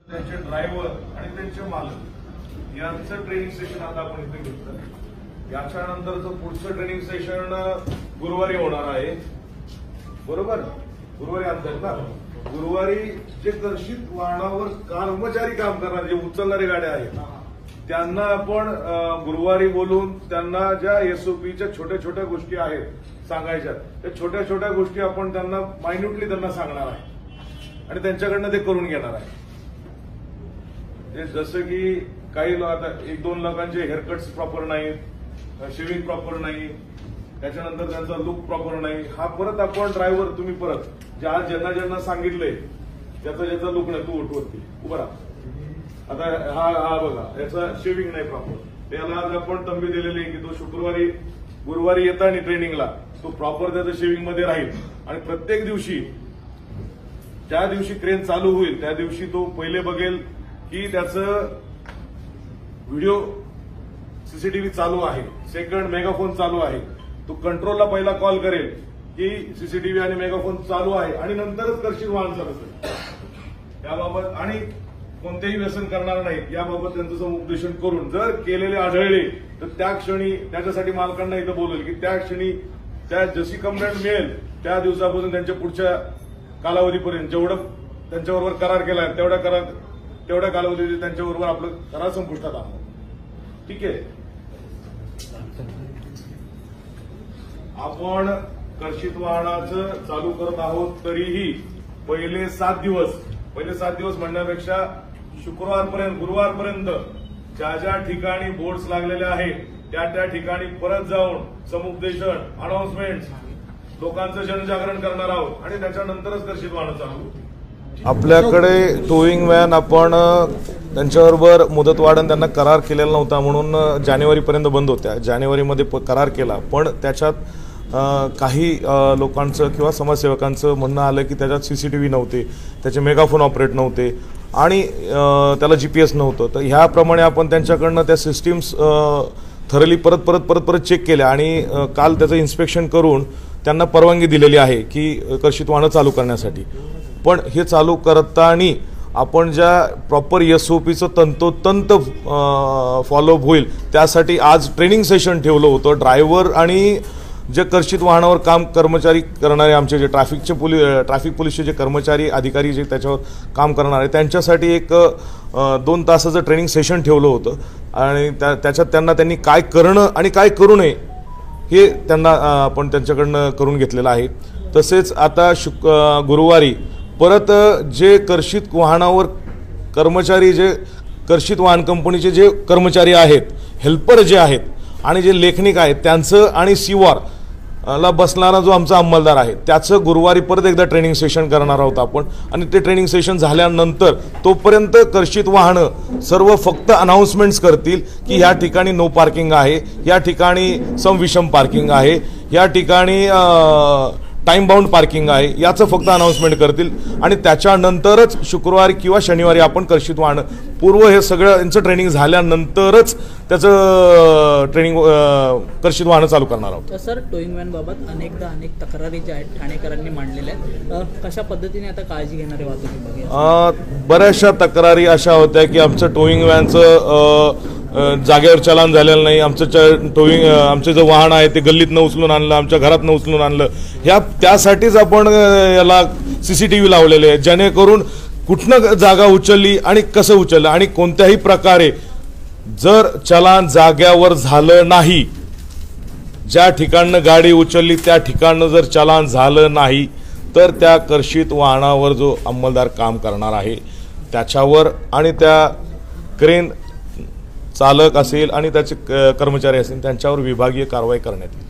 त्यांचे ड्रायव्हर आणि त्यांचे मालक यांचं ट्रेनिंग सेशन आता आपण इथे घेतलं. याच्यानंतरचं पुढचं ट्रेनिंग सेशन गुरुवारी होणार आहे. बरोबर, गुरुवारी आणतात ना. गुरुवारी जे कर्षित वाहनावर कर्मचारी काम करणारे जे उचलणारे गाड्या आहेत त्यांना आपण गुरुवारी बोलून त्यांना ज्या एसओपीच्या छोट्या छोट्या गोष्टी आहेत सांगायच्या, त्या छोट्या छोट्या गोष्टी आपण त्यांना मायन्युटली त्यांना सांगणार आहे आणि त्यांच्याकडनं ते करून घेणार आहे. जसं की काही आता 1-2 लोकांचे हेअरकट्स प्रॉपर नाहीत, शेविंग प्रॉपर नाही, त्याच्यानंतर त्यांचा लुक प्रॉपर नाही. हा परत आपण ड्रायव्हर तुम्ही परत ज्यांना ज्यांना सांगितलंय ज्याचा लुक नाही, तू उठवती उभा राहा. आता हा बघा, याचा शेविंग नाही प्रॉपर, त्याला आज आपण तंबी दिलेली आहे की तो गुरुवारी येताना ट्रेनिंगला तो प्रॉपर त्याचं शेविंग मध्ये राहील आणि प्रत्येक दिवशी ज्या दिवशी क्रेन चालू होईल त्या दिवशी तो पहिले बघेल की त्याचं व्हिडिओ सीसीटीव्ही चालू आहे, सेकंड मेगाफोन चालू आहे. तो कंट्रोलला पहिला कॉल करेल की सीसीटीव्ही आणि मेगाफोन चालू आहे आणि नंतरच कर्षित वाहन चालवतं. याबाबत आणि कोणतेही व्यसन करणार नाहीत याबाबत त्यांचं समुपदेशन करून जर केलेले आढळले तर त्या क्षणी त्याच्यासाठी मालकांना इथं बोलेल की त्या क्षणी त्या जशी कंप्लेंट मिळेल त्या दिवसापासून त्यांच्या पुढच्या कालावधीपर्यंत जेवढं त्यांच्याबरोबर करार केलाय तेवढ्या कालावधीत त्यांच्याबरोबर आपलं करार संपुष्टात आणलं. ठीक आहे. आपण कर्षित वाहनाचं चालू करत आहोत तरीही पहिले 7 दिवस म्हणण्यापेक्षा शुक्रवारपर्यंत गुरुवारपर्यंत ज्या ठिकाणी बोर्ड्स लागलेले आहेत त्या ठिकाणी परत जाऊन समुपदेशन, अनाउन्समेंट, लोकांचं जनजागरण करणार आहोत आणि त्याच्यानंतरच कर्षित वाहनं चालू. आपल्याकडे टोईंग व्हॅन आपण त्यांच्याबरोबर मुदतवाढ त्यांना करार केलेला नव्हता म्हणून जानेवारीपर्यंत बंद होत्या. जानेवारीमध्ये करार केला पण त्याच्यात काही लोकांचं किंवा समाजसेवकांचं म्हणणं आलं की त्याच्यात सीसीटीव्ही नव्हते, त्याचे मेगाफोन ऑपरेट नव्हते आणि त्याला जीपीएस नव्हतं. तर ह्याप्रमाणे आपण त्यांच्याकडनं त्या सिस्टीम्स थरली परत चेक केल्या आणि काल त्याचं इन्स्पेक्शन करून त्यांना परवानगी दिलेली आहे की कर्षित वाहनं चालू करण्यासाठी. पण हे चालू करताना आपण ज्या प्रॉपर एसओपीचं तंतोतंत फॉलोअप होईल त्यासाठी आज ट्रेनिंग सेशन ठेवलं होतं. ड्रायव्हर आणि जे कर्षित वाहनावर काम कर्मचारी करणारे आमचे जे ट्रॅफिक पोलीसचे जे कर्मचारी अधिकारी जे त्याच्यावर काम करणारे त्यांच्यासाठी एक 2 तासाचं ट्रेनिंग सेशन ठेवलं होतं आणि त्याच्यात त्यांनी काय करणं आणि काय करू नये हे त्यांना आपण त्यांच्याकडनं करून घेतलेलं आहे. तसेच आता गुरुवारी परत जे कर्षित वाहनावर कर्मचारी जे कर्षित वाहन कंपनीचे जे कर्मचारी आहेत, हेल्पर जे आहेत आणि जे लेखनिक आहेत त्यांचं आणि सीवार ला बसणारा जो आमचा अंमलदार आहे त्याचं गुरुवारी परत एकदा ट्रेनिंग सेशन करणार आहोत आपण. आणि ते ट्रेनिंग सेशन झाल्यानंतर तोपर्यंत कर्षित वाहनं सर्व फक्त अनाउन्समेंट्स करतील की ह्या ठिकाणी नो पार्किंग आहे, या ठिकाणी समविषम पार्किंग आहे, या ठिकाणी टाइम बाउंड पार्किंग आहे, याचं फक्त अनाउन्समेंट करतील आणि त्याच्यानंतरच शुक्रवारी किंवा शनिवारी आपण कर्षित वाहनं पूर्व हे सगळं यांचं ट्रेनिंग झाल्यानंतरच त्याचं ट्रेनिंग कर्षित वाहनं चालू करणार आहोत. सर, टोईंग व्हॅन बाबत अनेक तक्रारी ज्या आहेत ठाणेकरांनी मांडलेल्या आहेत, कशा पद्धतीने आता काळजी घेणारे वाहतूक विभाग? बऱ्याचशा तक्रारी अशा होत्या की आमचं टोईंग व्हॅनचं जागेवर चलान झालेलं नाही, आमचं जे वाहन आहे ते गल्लीतनं उचलून आणलं, आमच्या घरातनं उचलून आणलं. त्यासाठीच आपण याला सीसीटीव्ही लावलेले आहे जेणेकरून कुठनं जागा उचलली आणि कसं उचललं आणि कोणत्याही प्रकारे जर चलान जाग्यावर झालं नाही, ज्या ठिकाणनं गाडी उचलली त्या ठिकाणनं जर चलान झालं नाही तर त्या कर्षित वाहनावर जो अंमलदार काम करणार आहे त्याच्यावर आणि त्या क्रेन चालक असेल आणि त्याचे कर्मचारी असेल त्यांच्यावर विभागीय कारवाई करण्यात येईल.